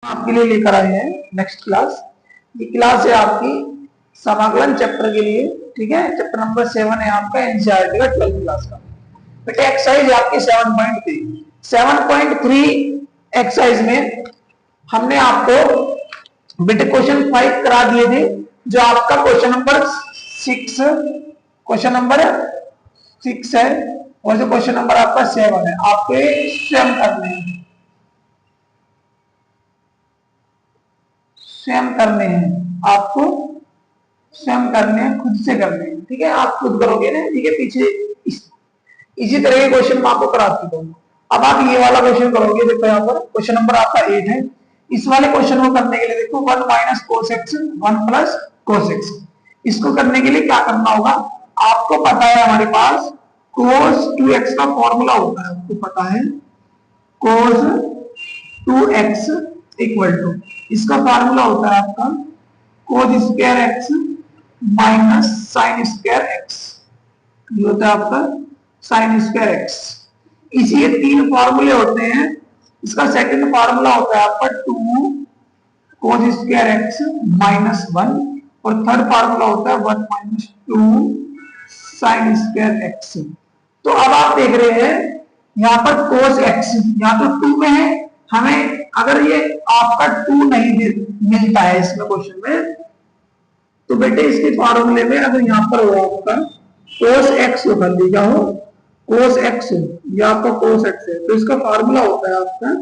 आपके लिए लेकर आए हैं नेक्स्ट क्लास। ये क्लास है आपकी समाकलन चैप्टर के लिए, ठीक है। चैप्टर नंबर 7 है आपका एनसीईआरटी का 12th क्लास का। बेटा एक्सरसाइज आपकी 7.3 एक्सरसाइज में हमने आपको बेटे क्वेश्चन 5 करा दिए थे, जो आपका क्वेश्चन नंबर 6 है, और जो क्वेश्चन नंबर आपका 7 है, आपको स्वयं करने हैं, आपको स्वयं करने हैं, खुद से करने हैं, ठीक है। आप खुद करोगे ना, ठीक है। पीछे इसी तरह के क्वेश्चन मैं आपको करा चुका हूं। अब आप ये वाला क्वेश्चन करोगे, देखो यहाँ पर क्वेश्चन नंबर आपका 8 है। इस वाले क्वेश्चन को करने के लिए देखो 1 minus cos x 1 plus cos x, इसको करने के लिए क्या करना होगा, आपको पता है हमारे पास कोस 2x का फॉर्मूला होता है, आपको पता है कोस 2x इक्वल टू, इसका फार्मूला होता है आपका कोस square x minus sign square x, ये होता है आपका साइन स्क्वायर एक्स। इसी ये 3 फॉर्मूले होते हैं। इसका सेकंड फार्मूला होता है आपका 2 कोस स्क्वायर एक्स माइनस 1, और थर्ड फार्मूला होता है 1 माइनस 2 साइन स्क्वायर एक्स। तो अब आप देख रहे हैं यहाँ पर कोस एक्स यहाँ तो 2 में है, हमें अगर ये आपका 2 नहीं मिलता है इसमें क्वेश्चन में, तो बेटे इसके फार्मूले में अगर यहाँ पर हो आपका कोस एक्स हो, कर लीजिए हो कोस एक्स हो, या आपका कोस एक्स है, तो इसका फार्मूला होता है आपका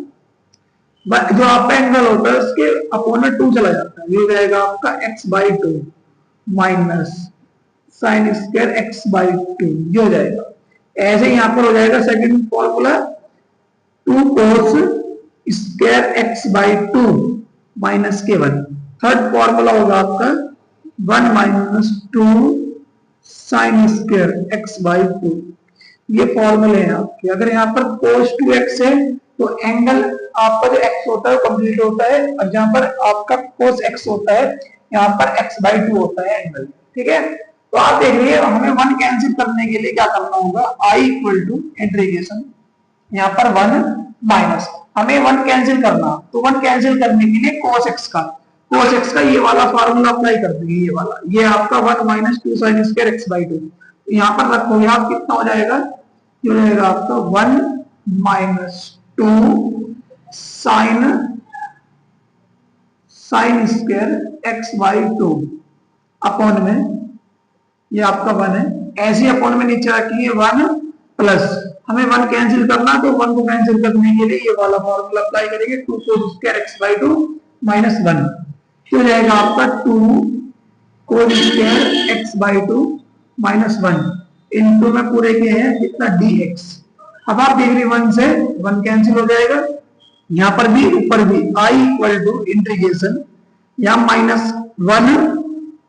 जो आपका एंगल होता है उसके अपॉन में 2 चला जाता है, ये हो जाएगा आपका x/2 minus sine square x/2, ये हो जाएगा। ऐसे यहाँ पर हो जाएगा second formula 2 cos square x/2 minus के 1, थर्ड फॉर्मूला होगा आपका 1 माइनस 2 साइन स्क्वायर x/2। ये फॉर्मूले हैं आपके। अगर यहाँ पर cos 2x है तो एंगल आपका जो x होता है कंप्लीट होता है, और जहां पर आपका cos x होता है यहाँ पर x/2 होता है एंगल, ठीक है। तो आप देख रहे हमें 1 कैंसिल करने के लिए क्या करना होगा, i इक्वल टू इंटीग्रेशन यहाँ पर 1 माइनस, हमें 1 कैंसिल करना, तो 1 कैंसिल करने के लिए cos x का ये वाला फार्मूला अप्लाई कर देंगे, ये वाला, ये आपका 1 माइनस 2 साइन स्क्वायर x/2, यहाँ पर रखोगे आप, कितना हो जाएगा, ये हो जाएगा आपका 1 minus 2 sine square x/2 upon में, ये आपका 1 है, ऐसे अपॉन में नीचे रखिए 1 प्लस, हमें 1 कैंसिल करना, तो 1 को कैंसिल करने के लिए ये वाला फॉर्मूला अप्लाई करेंगे, 2 cos स्क्वायर x/2 माइनस 1, तो जाएगा आपका 2 cos square x/2 minus 1 into में पूरे किए हैं कितना dx। अब आप देख रहे 1 से 1 कैंसिल हो जाएगा, यहां पर भी ऊपर भी i इक्वल टू इंटीग्रेशन, यहां minus 1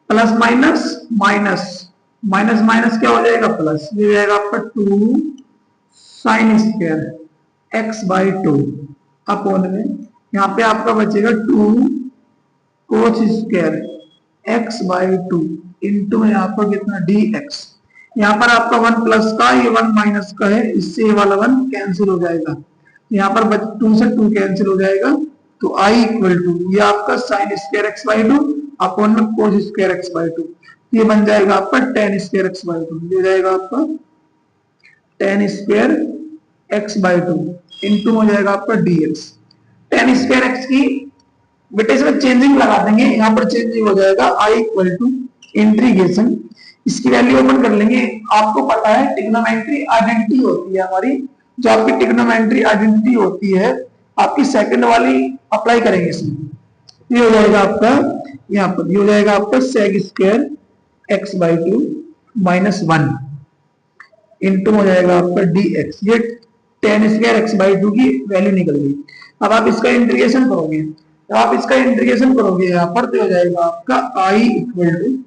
plus minus minus minus minus क्या हो जाएगा प्लस, ये हो जाएगा आपका 2 साइन स्क्वायर x/2 अपॉन में, यहाँ पे आपका बचेगा 2 कोस स्क्वायर x/2 इनटू में आपका कितना dx। यहाँ पर आपका 1 प्लस का, ये 1 माइनस का है, इससे ये वाला 1 कैंसिल हो जाएगा, यहाँ पर 2 से 2 कैंसिल हो जाएगा, तो i इक्वल टू ये आपका साइन स्क्वायर x/2 अपॉन में कोस स्क्वायर x/2, ये बन जाएगा आपका tan स्क्वायर x/2, ये हो जाएगा आपका tan स्क्वायर x/2 इनटू हो जाएगा आपका dx। tan स्क्वायर x की बेटे इसमें चेंजिंग लगा देंगे, यहाँ पर चेंजिंग हो जाएगा i इक्वल टू इंटीग्रेशन, इसकी वैल्यू ओपन कर लेंगे। आपको पता है ट्रिग्नोमेट्री आइडेंटिटी होती है हमारी, जो आपकी ट्रिग्नोमेट्री आइडेंटिटी होती है आपकी सेकंड वाली अप्लाई करेंगे इसमें, ये हो जाएगा आपका यहाँ पर, ये हो जाएगा आपका sec square x/2 minus 1 into हो जाएगा आपका dx, ये tan स्क्वायर x/2 की वैल्यू निकल गई। अब आप इसका इंटीग्रेशन करोगे, जब आप इसका इंटीग्रेशन करोगे यहाँ पर, तो हो जाएगा आपका i इक्वल टू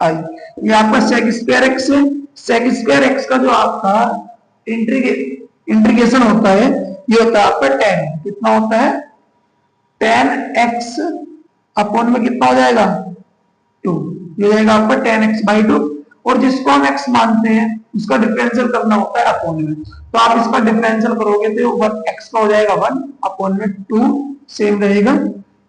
आई, ये आपका sec स्क्वायर x है, sec स्क्वायर x का जो आपका इंटीग्रेशन होता है ये होता है आपका tan, कितना होता है tan x अपॉन में कितना हो जाएगा 2, ये हो जाएगा आपका tan x/2, और जिसको हम x मानते हैं उसका डिफरेंशियल करना होता है अपॉन में, तो आप इसका डिफरेंशियल करोगे तो x का हो जाएगा 1 अपॉन में 2 सेम रहेगा,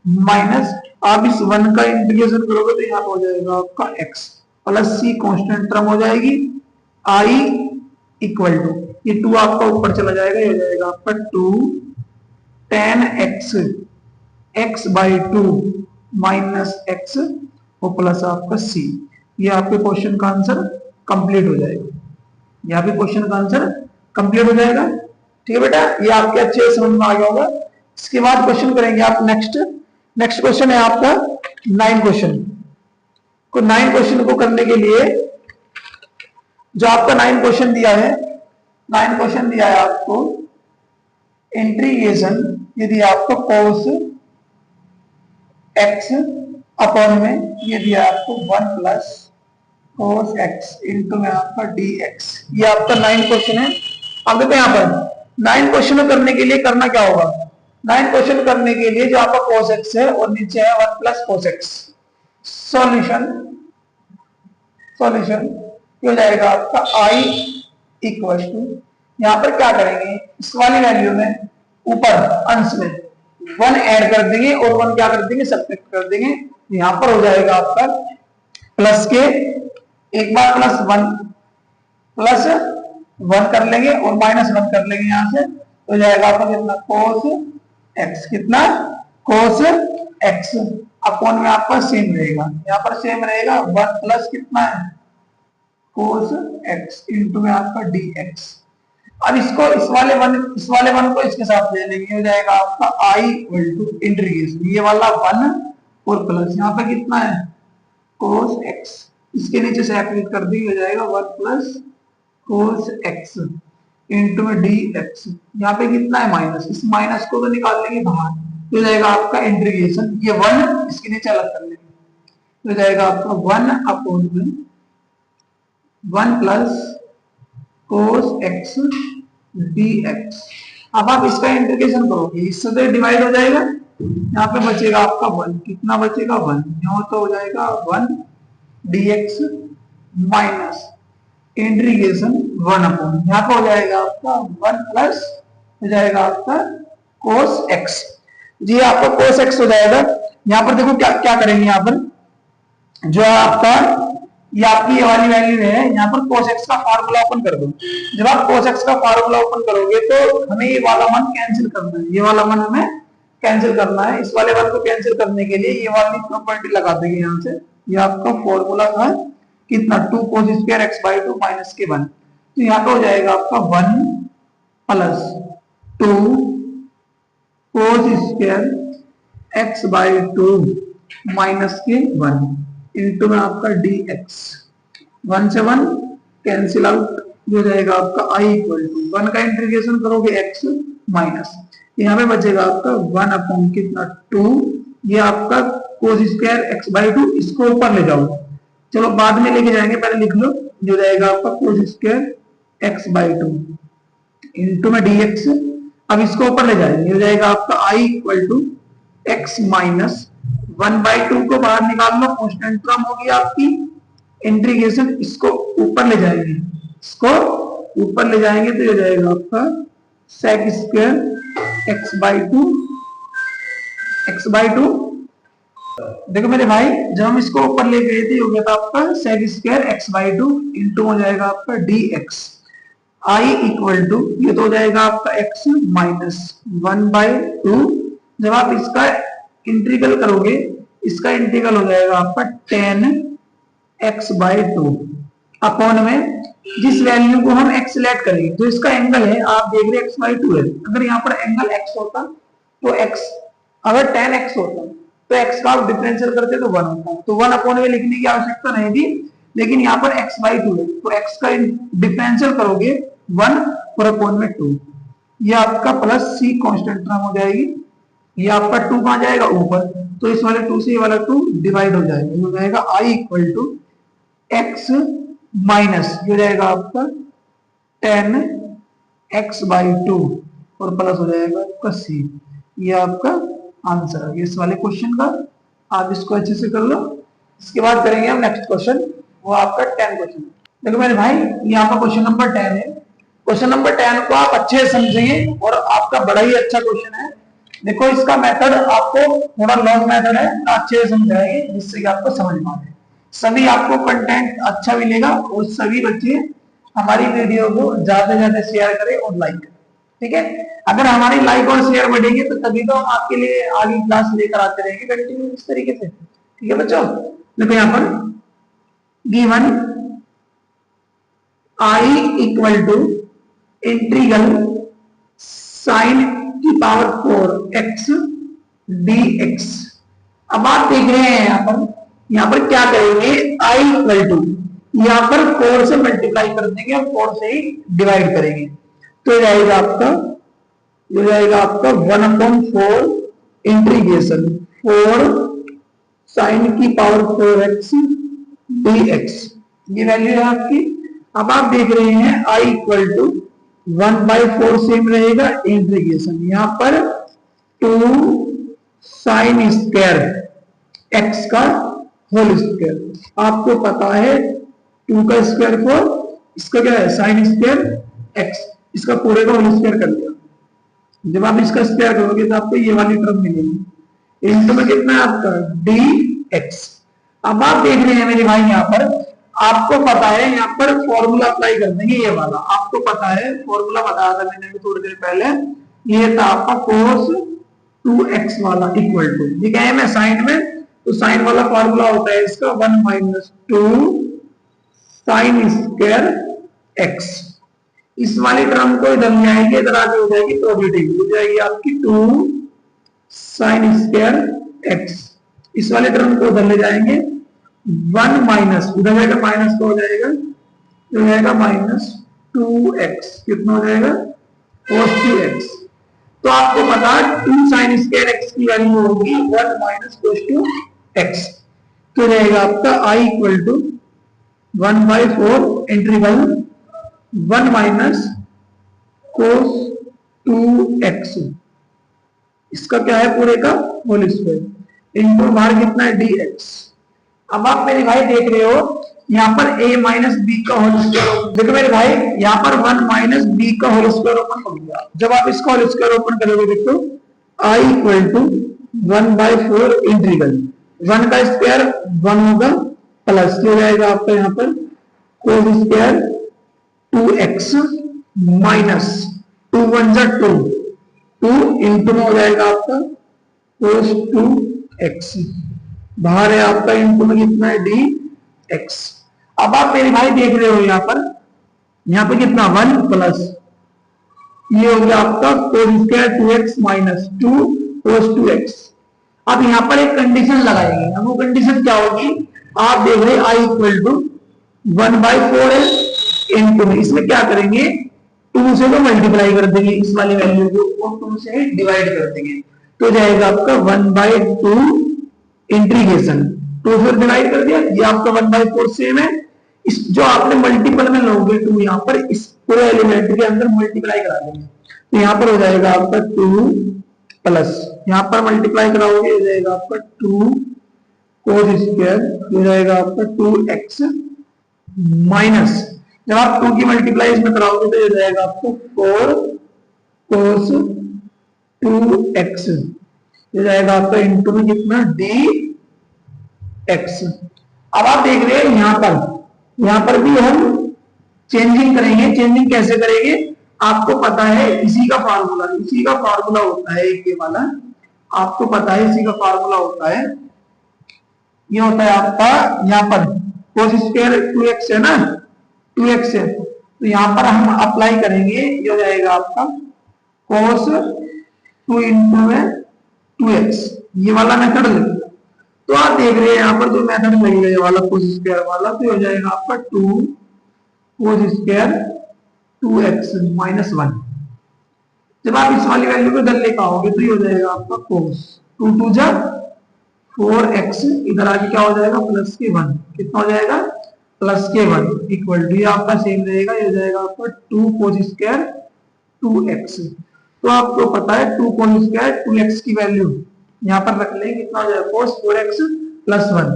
माइनस आप इस 1 का इंटीग्रेशन करोगे तो यहाँ हो जाएगा आपका x plus c constant term हो जाएगी, i इक्वल टू ये 2 आपका ऊपर चला जाएगा, ये हो जाएगा आपका 2 tan x x by 2 minus x और प्लस आपका c। ये आपके क्वेश्चन का आंसर कंप्लीट हो जाएगा, यहाँ पे क्वेश्चन का आंसर कंप्लीट हो जाएगा। ठीक है बेटा, ये आपके अच्छे से समझ में आ गया होगा। इसके बाद क्वेश्चन करेंगे आप नेक्स्ट क्वेश्चन है आपका 9 क्वेश्चन को। 9 क्वेश्चन को करने के लिए जो आपका 9 क्वेश्चन दिया है, 9 क्वेश्चन दिया है आपको इंटीग्रेशन, ये दिया आपको cos x अपॉन में ये दिया आपको 1 प्लस cos x इंटू में आपका dx। ये आपका 9 क्वेश्चन है। अब देखो यहाँ पर 9 क्वेश्चन करने के लिए करना क्या होगा, 9 क्वेश्चन करने के लिए जो आपका cos x है और नीचे है 1 प्लस cos x। सॉल्यूशन ये हो जाएगा आपका i इक्वल टू, यहाँ पर क्या करेंगे, इस वाली वैल्यू में ऊपर अंश में 1 ऐड कर देंगे और 1 क्या कर देंगे, सब्ट्रैक्ट कर देंगे। यहाँ पर हो जाएगा आपका प्लस के एक बार प्लस 1 कर लेंगे और माइनस 1 कर लेंगे, यहाँ से हो जाएगा आपका कितना cos x, कितना cos x अपॉन में आपका सेम रहेगा, यहाँ पर सेम रहेगा 1 प्लस कितना है cos x इंटू में आपका dx। अब इसको इस वाले वन को इसके साथ ले लेंगे, हो जाएगा आपका i इक्वल टू इंटीग्रेशन ये वाला 1 और प्लस यहाँ पे कितना है cos x, इसके नीचे से एप्लीट कर दी, हो जाएगा 1 प्लस cos x इंटू में dx। यहाँ पे कितना है माइनस, इस माइनस को तो निकाल लेंगे बाहर, हो जाएगा आपका इंटीग्रेशन ये 1 इसके नीचे अलग कर लेंगे, हो जाएगा आपका 1 अपॉन में 1 प्लस cos x dx। अब आप इसका इंटीग्रेशन करोगे, इससे तो डिवाइड हो जाएगा, यहाँ पे बचेगा आपका 1, कितना बचेगा 1, यहाँ तो हो जाएगा 1 dx माइनस इंटीग्रेशन 1 अपॉन, यहाँ पे हो जाएगा आपका 1 प्लस हो जाएगा आपका cos x। जी आपका cos x हो जाएगा। यहाँ पर देखो क्या करेंगे, यहाँ पर जो आपका ये आपकी ये वाली वैल्यू है, यहाँ पर cos x का फार्मूला ओपन कर दो। जब आप cos x का फार्मूला ओपन करोगे तो हमें ये वाला वन कैंसिल करना है, ये वाला वन हमें कैंसिल करना है। इस वाले वन को कैंसिल करने के लिए ये वाली प्रॉपर्टी लगा देंगे यहाँ से, ये आपका फॉर्मूला था कितना 2 cos square x by 2 minus के 1, तो यहाँ पे हो जाएगा आपका 1 plus 2 cos square x by 2 minus के 1 इंटू में आपका dx। 1 से 1 कैंसिल आउट, हो जाएगा आपका i इक्वल टू 1 का इंटीग्रेशन करोगे x माइनस यहाँ पे बचेगा आपका 1 अपॉन कितना 2, ये आपका cos स्क्वायर x बाई 2, इसको ऊपर ले जाओ, चलो बाद में लेके जाएंगे, पहले लिख लो, जो जाएगा आपका cos square x by 2 into में dx। अब इसको ऊपर ले जाएंगे, हो जाएगा आपका i equal to x minus 1 by 2 को बाहर निकाल लो, कांस्टेंट टर्म होगी आपकी, इंटीग्रेशन इसको ऊपर ले जाएंगे, इसको ऊपर ले जाएंगे तो हो जाएगा आपका sec स्क्वायर x बाई 2। देखो मेरे भाई, जब हम इसको ऊपर ले गए थे हो गया था आपका sec square x by 2 into हो जाएगा आपका dx। i इक्वल टू ये तो हो जाएगा आपका x माइनस 1 बाई 2, जब आप इसका इंटीग्रल करोगे, इसका इंटीग्रल हो जाएगा आपका tan x बाई 2 अपॉन में जिस वैल्यू को हम x लेट करेंगे, जो इसका एंगल है आप देख रहे x बाई 2 है, अगर यहाँ पर एंगल x होता तो x, अगर tan x होता तो x का आप डिफरेंशियल करते तो 1 होता, तो 1 अपॉन में लिखने की आवश्यकता नहीं थी, लेकिन यहाँ पर x बाई 2 है तो x का डिफरेंशियल करोगे 1 और अपॉन में 2, ये आपका प्लस c कांस्टेंट टर्म हो जाएगी, ये आपका 2 कहाँ जाएगा ऊपर, तो इस वाले 2 से ये वाला 2 डिवाइड हो जाएगा, हो जाएगा i equal to x minus हो जाएगा आपका tan x बाई 2 और प्लस हो जाएगा आपका c। ये आपका आंसर है इस वाले क्वेश्चन का, आप इसको अच्छे से कर लो। इसके बाद करेंगे हम नेक्स्ट क्वेश्चन, वो आपका 10 क्वेश्चन। देखो मेरे भाई, यहाँ पर क्वेश्चन नंबर 10 है, क्वेश्चन नंबर 10 को आप अच्छे से समझेंगे और आपका बड़ा ही अच्छा क्वेश्चन है, देखो इसका मेथड आपको थोड़ा लॉन्ग मेथड है, अच्छे से समझाएंगे जिससे कि आपको समझ में आए। सभी आपको कंटेंट अच्छा मिलेगा और सभी बच्चे हमारी वीडियो को ज्यादा से ज्यादा शेयर करें और लाइक करें, ठीक है। अगर हमारी लाइक और शेयर बढ़ेंगे तो तभी तो हम आपके लिए आगे क्लास लेकर आते रहेंगे कंटिन्यू इस तरीके से, ठीक है बच्चों। देखो यहाँ पर given I equal to integral sine की पावर 4 एक्स डी एक्स। अब आप देख रहे हैं यहाँ पर क्या करेंगे, आई इक्वल टू यहाँ पर 4 से मल्टीप्लाई कर देंगे और 4 से ही डिवाइड करेंगे, तो ये जाएगा आपका 1/4 इंटीग्रेशन 4 साइन की पावर 4x dx, ये वैल्यू है आपकी। अब आप देख रहे हैं i इक्वल टू 1/4 सेम रहेगा इंटीग्रेशन यहाँ पर 2 साइन स्क्वायर x का होल स्क्वायर। आपको पता है 2 का स्क्वायर 4, इसका क्या है साइन स्क्वायर x, इसका पूरे का होल स्क्वायर कर लिया। जब आप इसका स्क्वायर करोगे तो आपको ये वाली टर्म मिलेगी, इंटू में कितना है आपका dx। अब आप देख रहे हैं मेरे भाई यहाँ पर आपको पता है यहाँ पर फॉर्मूला अप्लाई कर देंगे, ये वाला आपको पता है, फॉर्मूला बताया था मैंने भी थोड़ी देर पहले, ये था आपका cos 2x वाला इक्वल टू, ठीक है मैं साइन में, तो साइन वाला फॉर्मूला होता है इसका 1 - 2 साइन स्क्वायर x। इस वाली टर्म को इधर ले आएंगे, इधर आगे हो जाएगी प्रोबेबिलिटी, हो जाएगी आपकी 2 साइन स्क्वायर x। इस वाले टर्म को उधर ले जाएंगे 1 माइनस, उधर जाएगा माइनस तो हो जाएगा, तो जाएगा -2x, कितना हो जाएगा cos 2x। तो आपको पता 2 साइन स्क्वायर x की वैल्यू होगी 1 - cos 2x, तो रहेगा आपका i equal to 1/4 integral 1 - cos 2x, इसका क्या है पूरे का होल स्क्वायर इंटू बाहर कितना है dx। अब आप मेरे भाई देख रहे हो यहाँ पर a माइनस बी का होल स्क्वायर, देखो मेरे भाई यहाँ पर 1 - b का होल स्क्वायर ओपन हो गया। जब आप इसका होल स्क्वायर ओपन करोगे देखो i इक्वल टू 1/4 इंटीग्रल 1 का स्क्वायर 1 होगा प्लस हो जाएगा आपका यहाँ पर cos square 2x minus 2 × 1 = 2, 2 into में हो जाएगा आपका cos 2x, बाहर है आपका इंटू में कितना है dx। अब आप मेरे भाई देख रहे हो यहाँ पर कितना 1 प्लस ये हो गया आपका cos square 2x minus 2 cos 2x। अब यहाँ पर एक कंडीशन लगाएंगे, अब वो कंडीशन क्या होगी, आप देख रहे i इक्वल टू 1/4 है इंटू में इसमें क्या करेंगे 2 से तो मल्टीप्लाई कर देंगे इस वाली वैल्यू को और 2 से डिवाइड कर देंगे, तो जाएगा आपका 1/2 इंटीग्रेशन 2 से डिवाइड कर दिया, ये आपका 1/4 सेम है। इस जो आपने मल्टीपल में लोगे 2 यहाँ पर इस पूरे एलिमेंट के अंदर मल्टीप्लाई करा देंगे, तो यहाँ पर हो जाएगा आपका 2 प्लस यहाँ पर मल्टीप्लाई कराओगे हो जाएगा आपका 2 cos स्क्वायर, हो जाएगा आपका 2x माइनस जब आप 2 की मल्टीप्लाई इसमें कराओगे तो ये जाएगा आपको 4 cos 2x, ये जाएगा आपका इंटू में कितना dx। अब आप देख रहे हैं यहाँ पर भी हम चेंजिंग करेंगे। चेंजिंग कैसे करेंगे आपको पता है, इसी का फार्मूला होता है एक ये वाला, आपको पता है इसी का फार्मूला होता है, ये होता है आपका यहाँ पर cos स्क्वायर 2x है ना, 2x है, तो यहाँ पर हम अप्लाई करेंगे, ये हो जाएगा आपका cos 2 इंटू में 2x, ये वाला मेथड लगेगा। तो आप देख रहे हैं यहाँ पर जो मेथड लगेगा ये वाला cos स्क्वायर वाला, तो हो जाएगा आपका 2 cos स्क्वायर 2x माइनस 1। जब आप इस वाली वैल्यू को इधर लेकर आओगे तो ये हो जाएगा आपका cos 2 2 जा 4x, इधर आगे क्या हो जाएगा प्लस के 1, कितना हो जाएगा प्लस के 1 इक्वल टू, ये आपका सेम रहेगा, ये हो जाएगा आपका 2 cos स्क्वायर 2x। तो आपको पता है 2 cos स्क्वायर 2x की वैल्यू यहाँ पर रख लेंगे, कितना हो जाएगा cos 4x प्लस 1,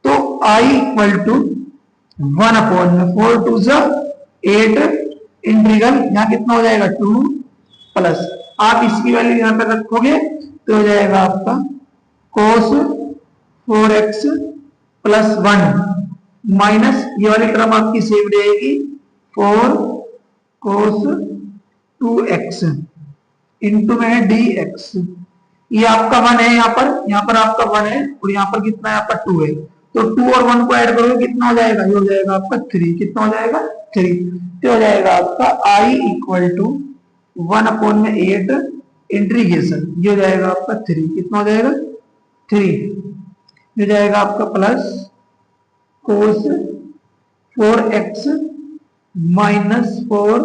तो i इक्वल टू 1/4 2 8 इंटीग्रल यहाँ कितना हो जाएगा 2 प्लस। आप इसकी वैल्यू यहाँ पे रखोगे तो हो जाएगा आपका cos 4x प्लस 1 माइनस ये वाली टर्म आपकी सेव रहेगी 4 cos 2x इंटू में है dx। ये आपका 1 है, यहाँ पर आपका 1 है और यहाँ पर कितना है आपका 2 है, तो 2 और 1 को ऐड करोगे कितना हो जाएगा, ये हो जाएगा आपका 3। कितना हो जाएगा 3, तो हो जाएगा आपका I इक्वल टू 1/8 इंटीग्रेशन, ये हो जाएगा आपका 3। कितना हो जाएगा 3, ये हो जाएगा आपका plus cos 4x minus 4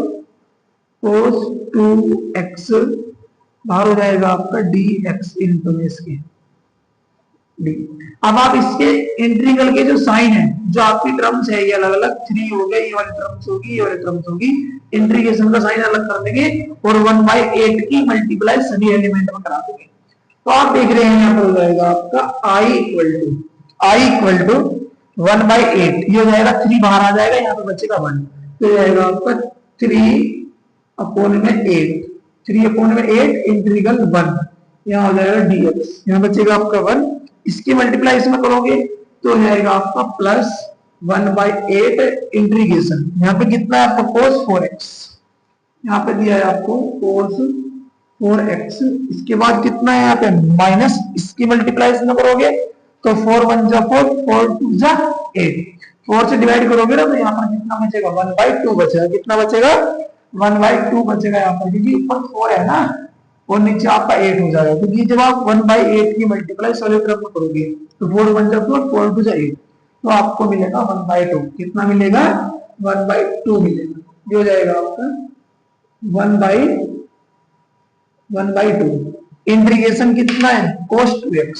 cos 2x बाहर हो जाएगा आपका dx इंटू में इसके डी। अब आप इसके इंटीग्रल के जो साइन है, जो आपकी टर्म्स है, ये अलग अलग 3 हो गए, ये वाली टर्म्स होगी, ये वाली टर्म्स होगी, इंटीग्रेशन का साइन अलग कर देंगे और 1/8 की मल्टीप्लाई सभी एलिमेंट में करा देंगे। तो आप देख रहे हैं यहाँ पर हो जाएगा आपका I इक्वल टू 1/8, ये हो जाएगा 3 बाहर आ जाएगा, यहाँ पे बचेगा 1, तो हो जाएगा आपका 3/8 इंटीग्रल 1, यहाँ हो जाएगा dx, यहाँ बचेगा आपका 1, इसकी मल्टीप्लाई इसमें करोगे तो हो जाएगा आपका प्लस 1/8 इंटीग्रेशन, यहाँ पे कितना है आपका cos 4x, यहाँ पे दिया है आपको cos 4x, इसके बाद कितना है यहाँ पे माइनस, इसकी मल्टीप्लाई इसमें करोगे तो 4 1 जा 4, 4 2 जा 8, 4 से डिवाइड करोगे ना तो यहाँ पर कितना बचेगा 1/2 बचेगा। कितना बचेगा 1/2 बचेगा यहाँ पर, क्योंकि ऊपर 4 है ना और नीचे आपका 8 हो जाएगा, क्योंकि जब आप 1/8 की मल्टीप्लाई सॉलिड टर्म में करोगे तो 4 1 जा 4, 4 2 जा 8, तो आपको मिलेगा 1/2। कितना मिलेगा 1/2 मिलेगा, ये हो जाएगा आपका 1/2। इंटीग्रेशन कितना है cos 2x,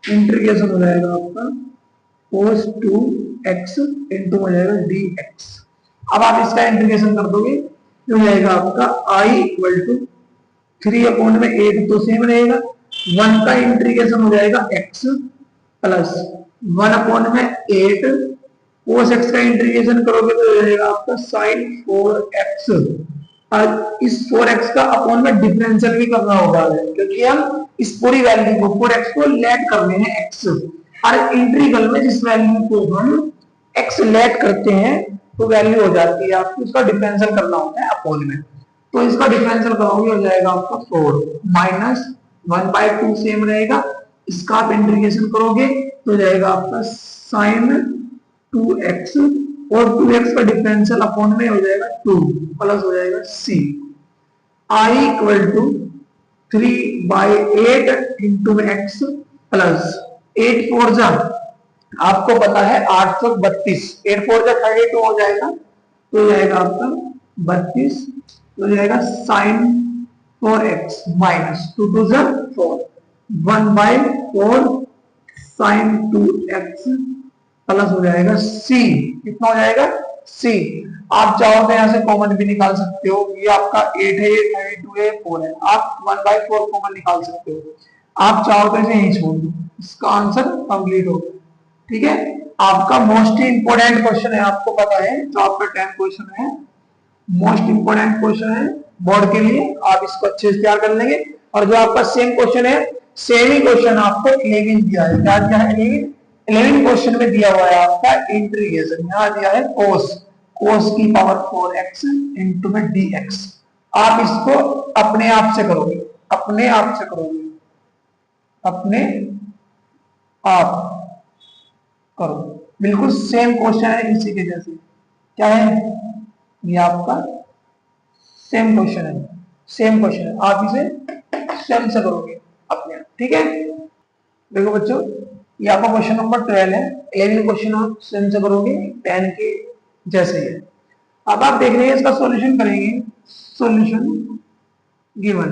इंटीग्रेशन हो जाएगा आपका cos 2x इंटू हो जाएगा dx। अब आप इसका इंटीग्रेशन कर दोगे तो हो जाएगा आपका I इक्वल टू 3/8 तो सेम रहेगा, 1 का इंटीग्रेशन हो जाएगा x प्लस 1/8 cos x का इंटीग्रेशन करोगे तो हो जाएगा आपका sin 4x। और इस 4x का अपॉन में डिफरेंशियल भी करना होगा, क्योंकि हम इस पूरी वैल्यू को 4x को लेट करने हैं x, और इंटीग्रल में जिस वैल्यू को हम x लेट करते हैं तो वैल्यू हो जाती है आपको, उसका डिफरेंशियल करना होता है अपॉन में, तो इसका डिफरेंशियल करोगे हो जाएगा आपका 4 माइनस 1/2 सेम रहेगा, इसका आप इंटीग्रेशन करोगे तो हो जाएगा आपका sin 2x और 2x का डिफरेंशियल अपॉन में हो जाएगा 2 प्लस हो जाएगा c। I equal to 3/8 into x plus 8 4 जा आपको पता है 832, 8 4 जा 32 हो जाएगा, तो हो जाएगा आपका 32, तो हो जाएगा sin 4x माइनस 2 2 जा 4, 1/4 sin 2x प्लस हो जाएगा c। कितना हो जाएगा c। आप चाहो तो यहाँ से कॉमन भी निकाल सकते हो, ये आपका 8 है, 32 है, 4 है, आप 1/4 कॉमन निकाल सकते हो, आप चाहो तो इसे यहीं छोड़ दो, इसका आंसर कंप्लीट होगा। ठीक है, आपका मोस्ट इंपोर्टेंट क्वेश्चन है, आपको पता है जो आपका 10 क्वेश्चन है, मोस्ट इंपोर्टेंट क्वेश्चन है बोर्ड के लिए, आप इसको अच्छे से तैयार कर लेंगे। और जो आपका सेम क्वेश्चन है, सेम ही क्वेश्चन आपको 11 दिया है, क्या दिया है 11 क्वेश्चन में दिया हुआ है आपका इंटीग्रेशन, यहाँ दिया है cos की पावर 4x इंटू में dx। आप इसको अपने आप से करोगे, अपने आप करो, बिल्कुल सेम क्वेश्चन है इसी के जैसे। क्या है ये आपका सेम क्वेश्चन है, आप इसे स्वयं से करोगे अपने आप। ठीक है, देखो बच्चों, ये आपका क्वेश्चन नंबर 12 है, 11 क्वेश्चन आप स्वयं से करोगे 10 के जैसे है। अब आप देख रहे हैं इसका सॉल्यूशन करेंगे, सॉल्यूशन गिवन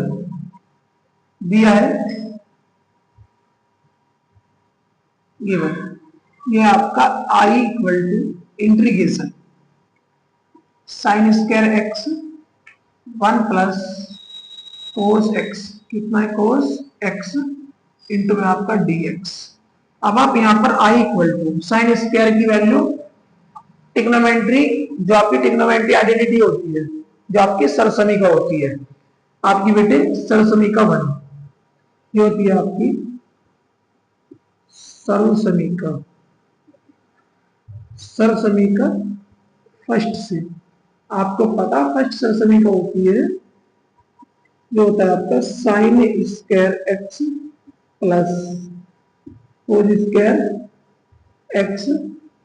दिया है, गिवन ये आपका I equal to integration sine square x 1 plus cos x, कितना है cos x इंटू में आपका dx। अब आप यहाँ पर I equal to sine square की वैल्यू टिग्नोमेट्री, जो आपकी टिग्नोमेट्री आइडेंटिटी होती है, जो आपकी सरसमी का होती है, आपकी बेटे सरसमीका 1, ये होती है आपकी सरसमीका, सरसमीका फर्स्ट से। आपको पता फर्स्ट सरसमीका होती है जो होता है आपका sine square X plus cos square X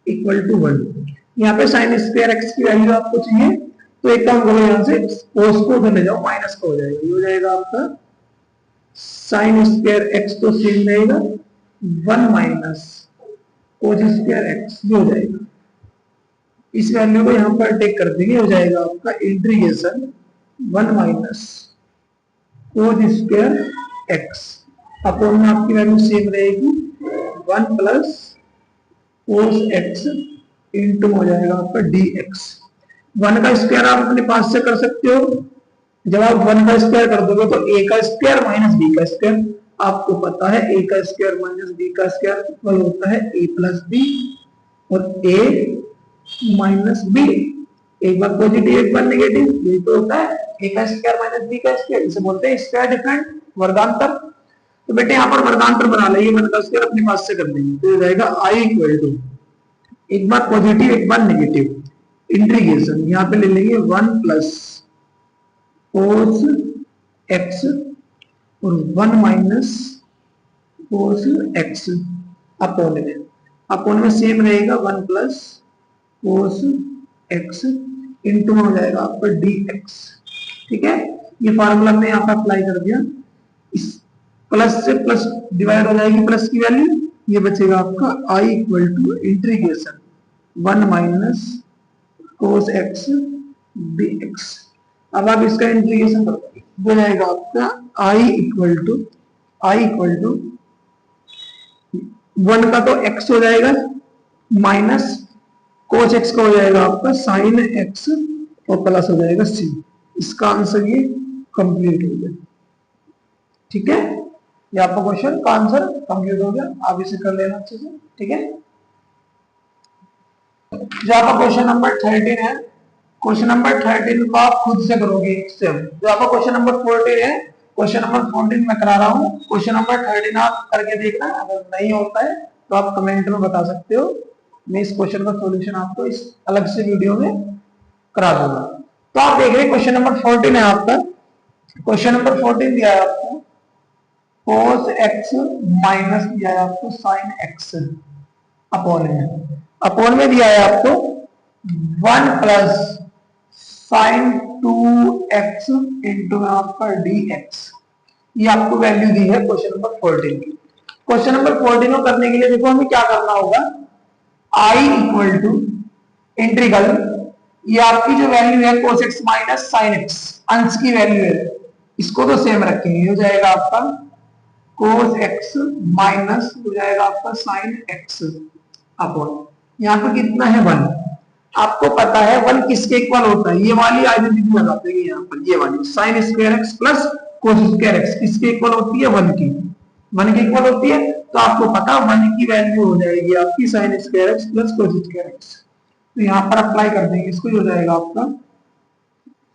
equal to 1। यहाँ पे साइन स्क्वायर एक्स की वैल्यू आपको चाहिए, तो एक काम करो, यहां से कोस को उधर ले जाओ, माइनस का हो जाएगा, ये हो जाएगा आपका साइन स्क्वायर एक्स तो सेम रहेगा, 1 माइनस कोस स्क्वायर एक्स, ये हो जाएगा। इस वैल्यू को यहां पर टेक कर देंगे, हो जाएगा आपका इंटीग्रेशन 1 माइनस कोस स्क्वायर एक्स अपॉन में आपकी वैल्यू सेम रहेगी 1 प्लस कोस एक्स इंटू हो जाएगा आपका डी एक्स। 1 का स्क्वायर आप अपने पास से कर सकते हो, जब आप 1 का स्क्वायर कर दोगे तो a का स्क्वायर माइनस b का स्क्वायर, आपको पता है a का स्क्वायर माइनस b का स्क्वायर इक्वल होता है a प्लस b, और a माइनस b एक बार पॉजिटिव एक बार नेगेटिव, ये तो होता है a का स्क्वायर माइनस b का स्क्वायर, इसे बोलते हैं स्क्वायर डिफरेंट वर्गांतर। तो बेटे यहाँ पर वर्गांतर बना लेंगे, 1 का स्क्वायर अपने पास से कर देंगे, तो हो जाएगा i इक्वल टू एक बार पॉजिटिव एक बार नेगेटिव, इंटीग्रेशन यहाँ पे ले लेंगे 1 प्लस कोस एक्स और 1 माइनस कोस एक्स अपॉन में सेम रहेगा 1 प्लस कोस एक्स इंटू हो जाएगा आपका डी एक्स। ठीक है, ये फार्मूला हमने यहाँ पर अप्लाई कर दिया, इस प्लस से प्लस डिवाइड हो जाएगी प्लस की वैल्यू, ये बचेगा आपका i equal to integration 1 minus cos X D X. अब आप इसका इंटीग्रेशन करोगे, हो जाएगा आपका i इक्वल टू 1 का तो x हो जाएगा माइनस कोस x का हो जाएगा आपका साइन x और प्लस हो जाएगा c। इसका आंसर ये कंप्लीट हो गया। ठीक है, ये आपका क्वेश्चन का आंसर कंप्लीट हो गया, आप इसे कर लेना अच्छे से। ठीक है, जो आपका क्वेश्चन नंबर 13 है, क्वेश्चन नंबर 13 को आप खुद से करोगे सेम। जो आपका क्वेश्चन नंबर 14 है, क्वेश्चन नंबर 14 मैं करा रहा हूँ, क्वेश्चन नंबर 13 आप करके देखना, अगर नहीं होता है तो आप कमेंट में बता सकते हो, मैं इस क्वेश्चन का सॉल्यूशन आपको इस अलग से वीडियो में करा दूंगा। तो आप देख रहे हैं क्वेश्चन नंबर 14 है आपका, क्वेश्चन नंबर 14 दिया है आपको cos x माइनस दिया है आपको sin x अपॉन में दिया है आपको 1 प्लस साइन 2x इंटू आपका dx, ये आपको वैल्यू दी है क्वेश्चन नंबर 14 की। क्वेश्चन नंबर 14 को करने के लिए देखो हमें क्या करना होगा, i इक्वल टू इंटीग्रल, ये आपकी जो वैल्यू है cos x minus sin x अंश की वैल्यू है, इसको तो सेम रखेंगे, हो जाएगा आपका cos x माइनस हो जाएगा आपका sin x अपॉन, यहाँ पर कितना है 1, आपको पता है 1 किसके इक्वल होता है, ये वाली आइडेंटिटी लगाते हैं यहाँ पर, ये वाली sign square X plus cos square x किसके इक्वल होती है 1 की, 1 के इक्वल होती है, तो आपको पता 1 की वैल्यू हो जाएगी आपकी sign square X plus cos square x, तो यहाँ पर अप्लाई कर देंगे इसको, हो जाएगा आपका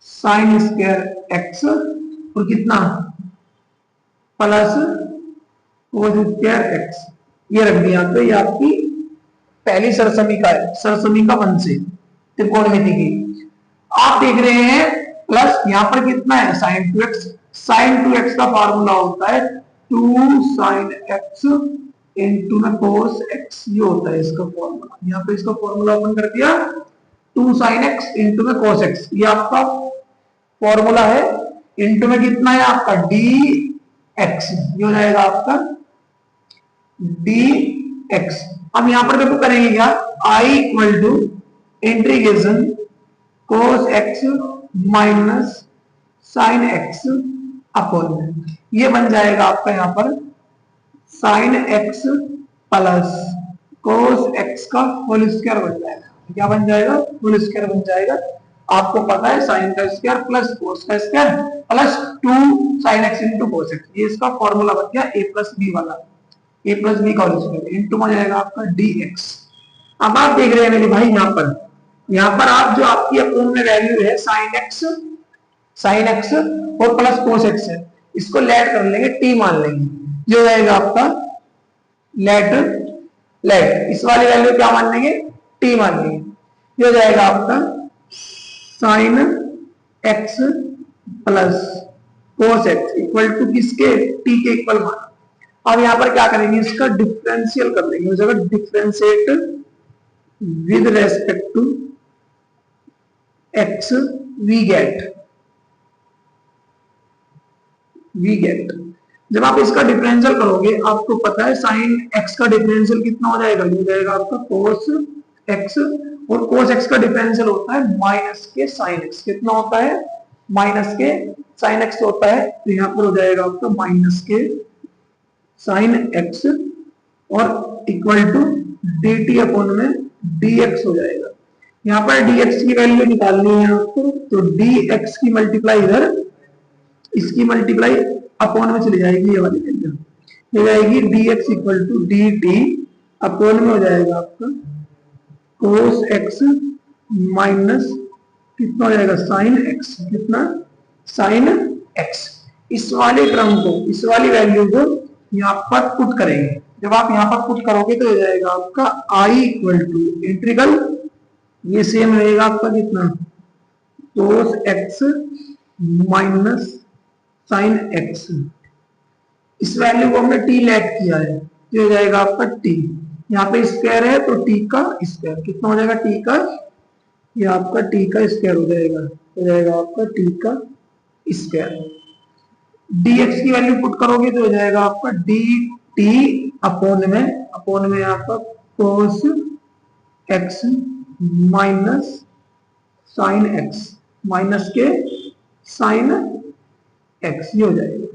साइन स्क्वायर एक्स और कितना प्लस कोस स्क्वायर एक्स, ये रख दिया, तो ये आपकी पहली सरसमीका है, सरसमीका 1 से त्रिकोणमिति की। आप देख रहे हैं प्लस यहाँ पर कितना है sin 2x, sin 2x का फार्मूला होता है 2 sin x इंटू में cos x, ये होता है इसका फॉर्मूला, यहाँ पे इसका फॉर्मूला ओपन कर दिया 2 sin x इंटू में cos x, ये आपका फॉर्मूला है, इंटू में कितना है आपका dx, ये हो जाएगा आपका dx। हम यहां पर देखो करेंगे क्या, i equal to integration cos x minus sin x upon, ये बन जाएगा आपका यहाँ पर sin x plus cos x का होल स्क्वायर बन जाएगा, क्या बन जाएगा होल स्क्वायर बन जाएगा, आपको पता है sin का स्क्वायर प्लस cos का square plus 2 sin x into cos x, ये इसका फॉर्मूला बन गया a प्लस b वाला, a प्लस बी का होल स्क्वायर इंटू हो जाएगा आपका dx। अब आप देख रहे हैं मेरे भाई यहाँ पर आप जो आपकी अपॉन में वैल्यू है sin x साइन एक्स और प्लस कोस एक्स है, इसको लेट कर लेंगे, टी मान लेंगे, जो रहेगा आपका लेट लेट, इस वाली वैल्यू क्या मान लेंगे, टी मान लेंगे, ये हो जाएगा आपका sine X plus cos X equal to किसके, टी के इक्वल मान। अब यहां पर क्या करेंगे, इसका डिफरेंशियल कर देंगे, हो जाएगा differentiate with respect to X, we get जब आप इसका डिफरेंशियल करोगे, आपको पता है साइन एक्स का डिफरेंशियल कितना हो जाएगा, ये जाएगा आपका कोस एक्स, और कोस एक्स का डिफरेंशियल होता है माइनस के साइन एक्स, कितना होता है, माइनस के साइन एक्स होता है, तो यहां पर हो जाएगा आपका माइनस के साइन एक्स और equal to D T upon में डी एक्स हो जाएगा। यहां पर डी एक्स की वैल्यू निकालनी है आपको, तो डी एक्स की मल्टीप्लाई इधर, इसकी मल्टीप्लाई अपॉन में चली जाएगी, ये वाली वैल्यू हो जाएगी d x equal to D T upon में हो जाएगा आपका कोस एक्स माइनस कितना हो जाएगा साइन एक्स, कितना साइन एक्स। इस वाले टर्म को, इस वाली वैल्यू को यहाँ पर पुट करेंगे, जब आप यहाँ पर पुट करोगे तो हो जाएगा आपका आई इक्वल टू इंटीग्रल, ये सेम रहेगा आपका कितना cos x minus sine x, इस वैल्यू को हमने टी लेट किया है, तो हो जाएगा आपका टी, यहाँ पे स्क्वायर है तो टी का स्क्वायर कितना हो जाएगा, टी का, ये आपका टी का स्क्वायर हो जाएगा आपका टी का स्क्वायर। dx की वैल्यू पुट करोगे तो हो जाएगा आपका dt अपॉन में आपका cos x minus sine x, minus के साइन x, ये हो जाएगा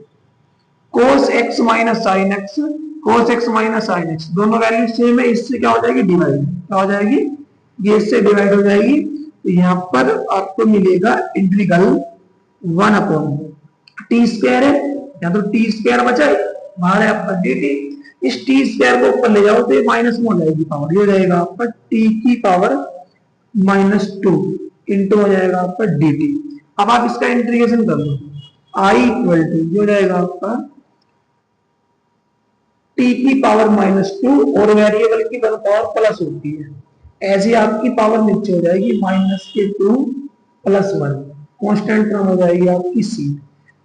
cos x minus sine x, cos x minus sine x, दोनों वैल्यू सेम है, इससे क्या हो जाएगी डिवाइड, क्या हो जाएगी, ये इससे डिवाइड हो जाएगी, तो यहाँ पर आपको मिलेगा इंटीग्रल 1 अपॉन टी स्क्वायर है, यहाँ तो टी स्क्वायर बचा है, बाहर है आपका डी टी, इस टी स्क्वायर को ऊपर ले जाओ तो ये माइनस में हो जाएगी पावर, ये हो जाएगा आपका टी की पावर -2 इंटू हो जाएगा आपका डी टी। अब आप इसका इंटीग्रेशन कर दो, आई इक्वल टू ये हो जाएगा आपका टी की पावर -2 और वेरिएबल की पावर प्लस होती है, ऐसी आपकी पावर नीचे हो जाएगी -2 + 1, कांस्टेंट टर्म हो जाएगी आपकी सी।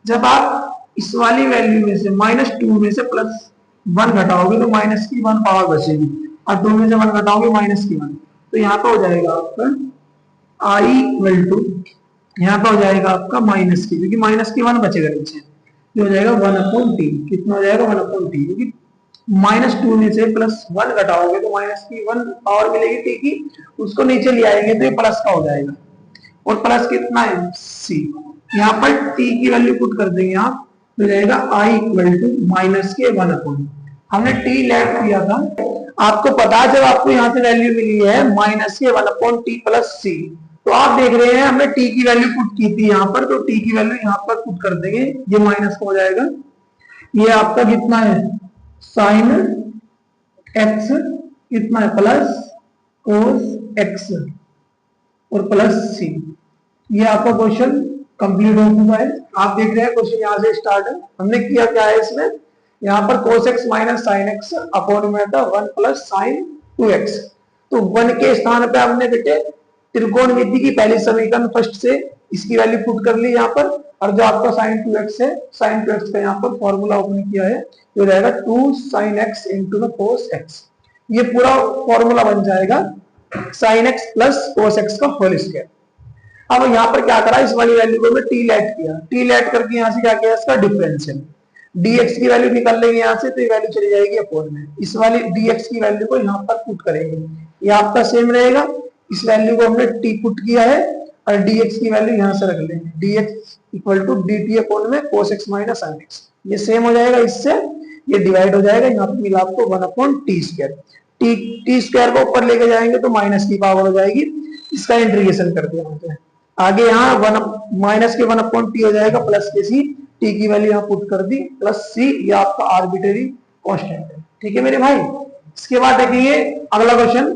जब आप इस वाली वैल्यू में से -2 में से +1 घटाओगे तो -1 पावर बचेगी, और 2 में से 1 घटाओगे -1, तो यहाँ पे हो जाएगा आपका आई इक्वल टू, यहाँ पे हो जाएगा आपका -की, क्योंकि -1 बचेगा नीचे, ये हो जाएगा 1/t, कितना हो जाएगा 1/t, क्योंकि -2 में से +1 घटाओगे तो -1 पावर मिलेगी टी की, उसको नीचे ले आएंगे तो ये प्लस का हो जाएगा, और प्लस कितना है सी, यहाँ पर टी की वैल्यू पुट कर देंगे आप, तो जाएगा आई इक्वल टू -1/, हमने टी लेट किया था, आपको पता है जब आपको यहाँ से वैल्यू मिली है -1/t + c, तो आप देख रहे हैं हमने टी की वैल्यू पुट की थी यहाँ पर, तो टी की वैल्यू यहाँ पर पुट कर देंगे, ये माइनस हो जाएगा, ये आपका कितना है साइन एक्स, कितना है प्लस कोस एक्स और प्लस सी। ये आपका क्वेश्चन कंप्लीट हो चुका है, आप देख रहे हैं क्वेश्चन यहाँ से स्टार्ट है, हमने किया क्या है इसमें, यहाँ पर cos x minus sine x upon में था 1 + sin 2x, तो 1 के स्थान पे हमने बेटे त्रिकोणमिति की पहली समीकरण फर्स्ट से इसकी वैल्यू पुट कर ली यहाँ पर, और जो आपका sin 2x है, sin 2x का यहाँ पर फॉर्मूला ओपन किया है, तो रहेगा 2 sin x into the cos x, ये पूरा फॉर्मूला बन जाएगा sin x + cos x का होल स्क्वायर। अब यहाँ पर क्या करा, इस वाली वैल्यू को टी लेट किया, टी लेट करके यहाँ से क्या किया, इसका डिफरेंशियल dx की वैल्यू निकाल लेंगे यहाँ से, तो ये वैल्यू चली जाएगी अपॉन में, इस वाली dx की वैल्यू को यहाँ पर पुट करेंगे, ये आपका सेम रहेगा, इस वैल्यू को हमने टी पुट किया है, और dx की वैल्यू यहाँ से रख लेंगे, dx equal to dt upon में cos x minus sin x, ये सेम हो जाएगा, इससे ये डिवाइड हो जाएगा, यहाँ पर मिला आपको 1/t², टी स्क्वायर को ऊपर लेके जाएंगे तो माइनस की पावर हो जाएगी, इसका इंटीग्रेशन कर दिया आगे, यहाँ -1/t हो जाएगा प्लस के सी, टी की वैल्यू यहाँ पुट कर दी प्लस सी, ये आपका आर्बिट्रेरी कांस्टेंट है, ठीक है मेरे भाई। इसके बाद देखिए अगला क्वेश्चन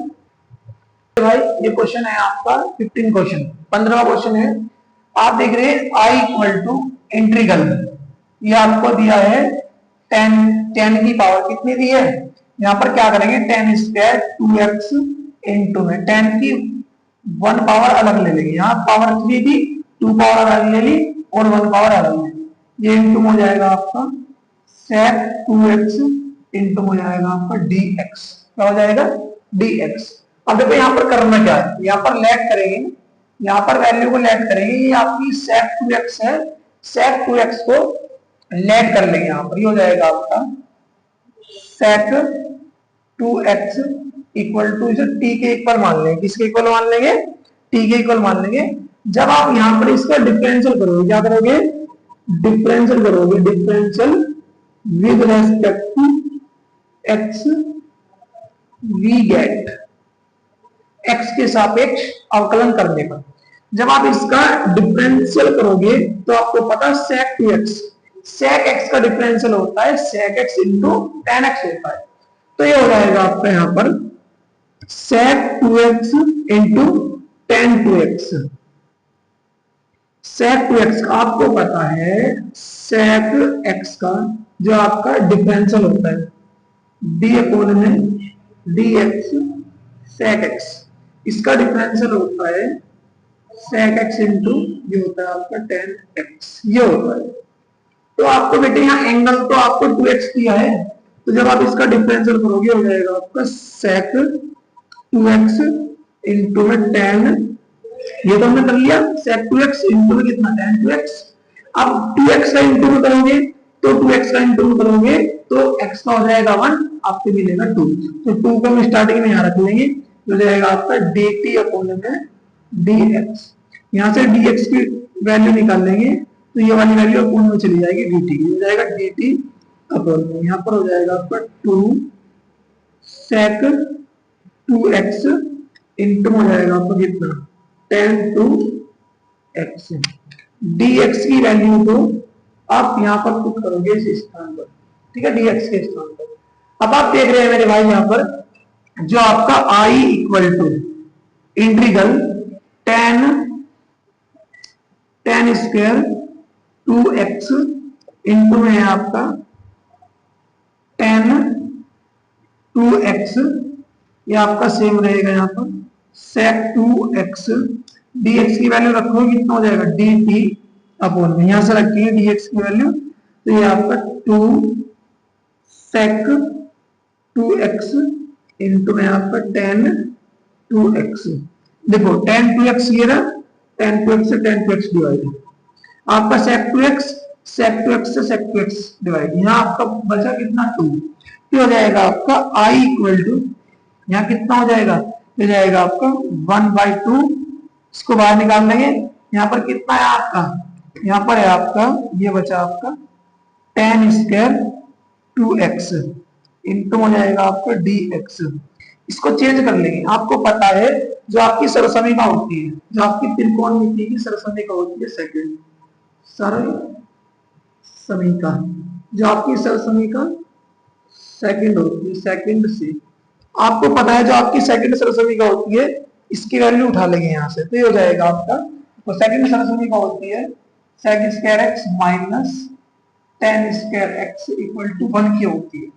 भाई, ये क्वेश्चन है आपका 15 क्वेश्चन, 15वां क्वेश्चन है, आप देख रहे हैं आई इक्वल टू इंटीग्रल, ये आपको दिया है 10 की पावर कितनी दी है, यहाँ पर क्या करेंगे 10 स्क्वायर 2x इंटू में 10 की 1 पावर अलग ले लेंगे, यहाँ पावर 3 थी 2 पावर अलग ले ली और 1 पावर अलग ले ली, ये इंटू हो जाएगा आपका sec 2x इंटू हो जाएगा आपका dx, क्या हो जाएगा dx। अब देखो यहाँ पर करना क्या है, यहाँ पर लेट करेंगे, यहाँ पर वैल्यू को लेट करेंगे, ये आपकी sec 2x है, sec 2x को लेट कर लेंगे, यहाँ पर ये हो जाएगा आपका sec 2x इक्वल टू इसे t के इक्वल मान लेंगे, किसके इक्वल मान लेंगे t के इक्वल मान लेंगे। जब आप यहाँ पर इसका डिफरेंशियल करोगे, क्या करोगे डिफरेंशियल करोगे, differential with respect to x we get x के सापेक्ष अवकलन करने पर, जब आप इसका डिफरेंशियल करोगे तो आपको पता sec 2x, sec x का डिफरेंशियल होता है sec x into tan x होता है, तो ये हो जाएगा आपका यहाँ पर sec 2x into tan 2x। sec 2x का आपको पता है sec x का जो आपका डिफरेंशियल होता है d अपोन में dx sec x, इसका डिफरेंशियल होता है sec x इंटू ये होता है आपका tan x, ये होता है। तो आपको बेटे यहाँ एंगल तो आपको 2x दिया है, तो जब आप इसका डिफरेंशियल करोगे हो जाएगा आपका sec 2x इंटू में tan, ये तो हमने कर लिया sec 2x इंटू में कितना tan 2x। अब 2x का इंटू में करोगे तो 2x का इंटू में करोगे तो x का हो जाएगा 1, आपको मिलेगा 2, तो 2 को हम स्टार्टिंग में यहाँ रख लेंगे, हो जाएगा आपका dt अपॉन में dx, यहाँ से dx की वैल्यू निकाल लेंगे तो ये वाली वैल्यू अपोन में चली जाएगी dt की, हो जाएगा dt अपॉन में, यहाँ पर हो जाएगा आपका 2 sec 2x इंटू हो जाएगा आपका कितना tan 2x, dx की वैल्यू को आप यहाँ पर पुट करोगे इस स्थान पर, ठीक है dx के स्थान पर। अब आप देख रहे हैं मेरे भाई यहाँ पर जो आपका i equal to integral tan square 2x into है आपका tan 2x, ये आपका सेम रहेगा यहाँ पर sec 2x, dx की वैल्यू रखोगे कितना हो जाएगा dt अपॉन में, यहां से रखेंगे dx की वैल्यू, तो ये आपका 2 sec 2x इंटू में आपका tan 2x, देखो tan 2x ये रहा, tan 2x से tan 2x डिवाइड, आपका sec 2x से sec 2x डिवाइड, यहाँ आपका बचा कितना 2, ये हो जाएगा आपका i इक्वल टू, यहाँ कितना हो जाएगा, हो जाएगा आपका 1/2, इसको बाहर निकाल लेंगे, यहाँ पर कितना है आपका, यहाँ पर है आपका ये बचा आपका tan स्क्वायर 2x इंटू हो जाएगा आपका dx, इसको चेंज कर लेंगे। आपको पता है जो आपकी सरसमीका होती है, जो आपकी त्रिकोणमिति की सरसमीका होती है, सेकंड सरसमीका, जो आपकी सरसमीका सेकंड होती है, सेकंड से आपको पता है जो आपकी सेकंड सरसमीका होती है, इसकी वैल्यू उठा लेंगे यहाँ से, तो ये हो जाएगा आपका, तो सेकंड सरसमीका होती है sec square x minus tan square x equal to 1 की होती है।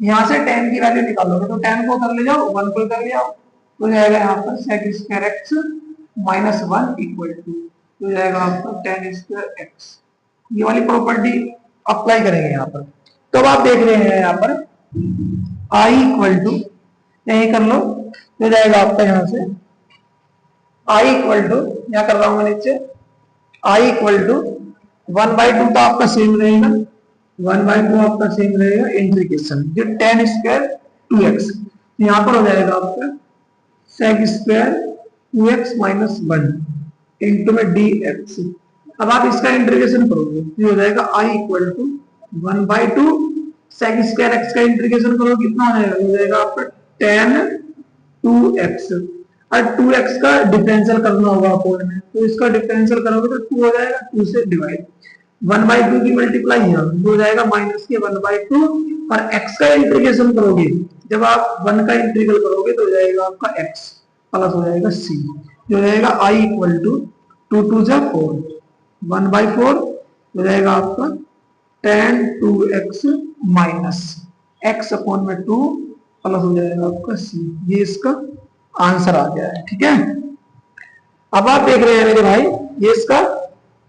यहाँ से tan की वैल्यू निकालोगे तो tan को कर ले जाओ, 1 को कर ले आओ, तो जाएगा यहाँ पर sec square x minus 1 equal to, तो जाएगा आपका tan स्क्वायर x, ये वाली प्रॉपर्टी अप्लाई करेंगे यहाँ पर। तो अब आप देख रहे हैं यहाँ पर i इक्वल टू, यही कर लो, तो जाएगा आपका यहाँ से i इक्वल टू, यहाँ कर रहा हूँ मैं नीचे, i इक्वल टू 1/2 तो आपका सेम रहेगा, 1/2 आपका सेम रहेगा इंटीग्रेशन जो tan स्क्वायर 2x, यहाँ पर हो जाएगा आपका sec square 2x minus 1 into में dx। अब आप इसका इंटीग्रेशन करोगे तो हो जाएगा i equal to 1/2 sec square x का इंटीग्रेशन करोगे कितना हो जाएगा, हो जाएगा आपका tan 2x, और 2x का डिफरेंशियल करना होगा अपोन में, तो इसका डिफरेंशियल करोगे तो 2 हो जाएगा, 2 से डिवाइड, 1/2 की मल्टीप्लाई यहाँ हो जाएगा माइनस के 1/2, और x का इंटीग्रेशन करोगे, जब आप 1 का इंटीग्रल करोगे तो हो जाएगा आपका x प्लस हो जाएगा c, जो हो जाएगा i इक्वल टू 2 2 जा 4, 1/4 हो जाएगा आपका tan 2x minus x upon में 2 प्लस हो जाएगा आपका c। ये इसका आंसर आ गया है। ठीक है, अब आप देख रहे हैं मेरे भाई, ये इसका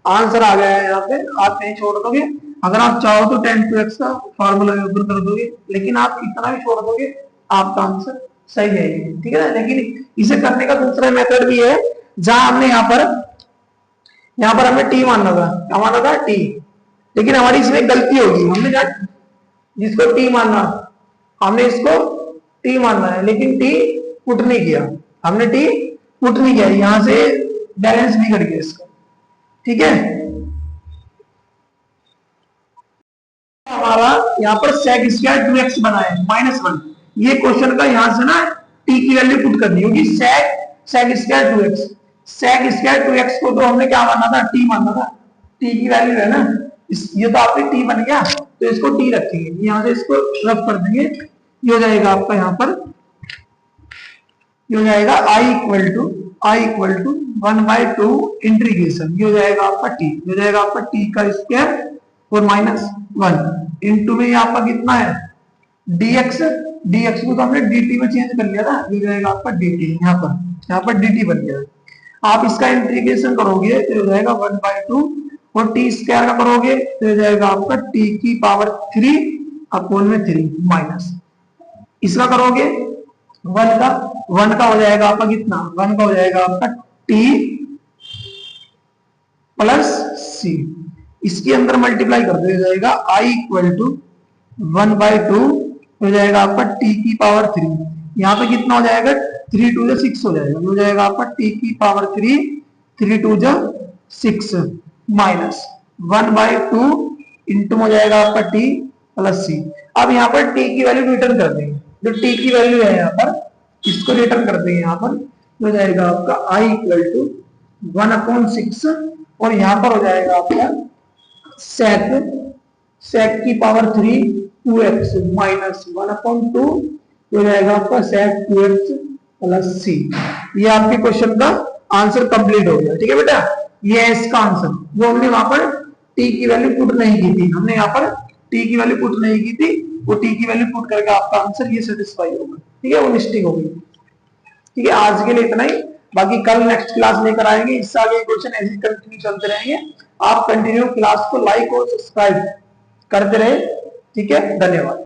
आंसर आ गया है। यहाँ पे आप नहीं छोड़ दोगे, अगर आप चाहो तो tan 2x का फॉर्मूला ऊपर कर दोगे, लेकिन आप इतना भी छोड़ दोगे आपका आंसर सही है। ठीक है, लेकिन इसे करने का दूसरा मेथड भी है, जहां हमने यहाँ पर हमें टी मानना था, क्या मानना था टी, लेकिन हमारी इसमें गलती होगी। हमने जिसको टी मानना, हमने इसको टी मानना है, लेकिन टी पुट नहीं किया, हमने टी पुट नहीं किया, यहां से बैलेंस बिगड़ गया इसका। ठीक है, हमारा यहाँ पर sec स्क्वायर 2x बना है -1। ये क्वेश्चन का यहां से ना t की वैल्यू पुट करनी होगी, sec square 2x। sec square 2x को तो हमने क्या मानना था, t मानना था, t की वैल्यू है ना, ये तो आपके t बन गया, तो इसको t रखेंगे, यहां से इसको रब कर देंगे। ये हो जाएगा आपका यहाँ पर, ये हो जाएगा i इक्वल टू 1/2 इंटीग्रेशन, ये हो जाएगा आपका t, ये हो जाएगा आपका t का स्क्वायर और -1 इंटू में आपका कितना है dx, dx को तो हमने dt में चेंज कर लिया था, ये हो जाएगा आपका dt, यहाँ पर dt बन गया। आप इसका इंटीग्रेशन करोगे तो हो जाएगा 1/2 और टी स्क्वायर का करोगे तो हो जाएगा आपका t की पावर 3 अपॉन में 3 माइनस, इसका करोगे 1 का हो जाएगा आपका कितना, 1 का हो जाएगा आपका t प्लस c, इसके अंदर मल्टीप्लाई कर दो, हो जाएगा i इक्वल टू 1/2 हो जाएगा आपका t की पावर 3, यहाँ पे कितना हो जाएगा 3 2 जा 6 हो जाएगा, हो जाएगा आपका t की पावर 3 3 2 जा 6 माइनस 1/2 इंटू हो जाएगा आपका t प्लस c। अब यहाँ पर t की वैल्यू रिटर्न कर देंगे, जो t की वैल्यू है यहाँ पर इसको रिटर्न कर देंगे, यहाँ पर हो जाएगा आपका i इक्वल टू 1/6 और यहाँ पर हो जाएगा आपका sec की पावर 3 2x माइनस 1/2 हो जाएगा आपका sec 2x प्लस c। ये आपके क्वेश्चन का आंसर कंप्लीट हो गया। ठीक है बेटा, ये है इसका आंसर, जो हमने वहां पर t की वैल्यू पुट नहीं की थी, हमने यहाँ पर t की वैल्यू पुट नहीं की थी, वो t की वैल्यू पुट करके आपका आंसर ये सेटिस्फाई होगा। ठीक है, वो मिस्टेक होगी। ठीक है, आज के लिए इतना ही, बाकी कल नेक्स्ट क्लास लेकर आएंगे, इससे आगे क्वेश्चन ऐसे कंटिन्यू चलते रहेंगे। आप कंटिन्यू क्लास को लाइक और सब्सक्राइब करते रहे। ठीक है, धन्यवाद।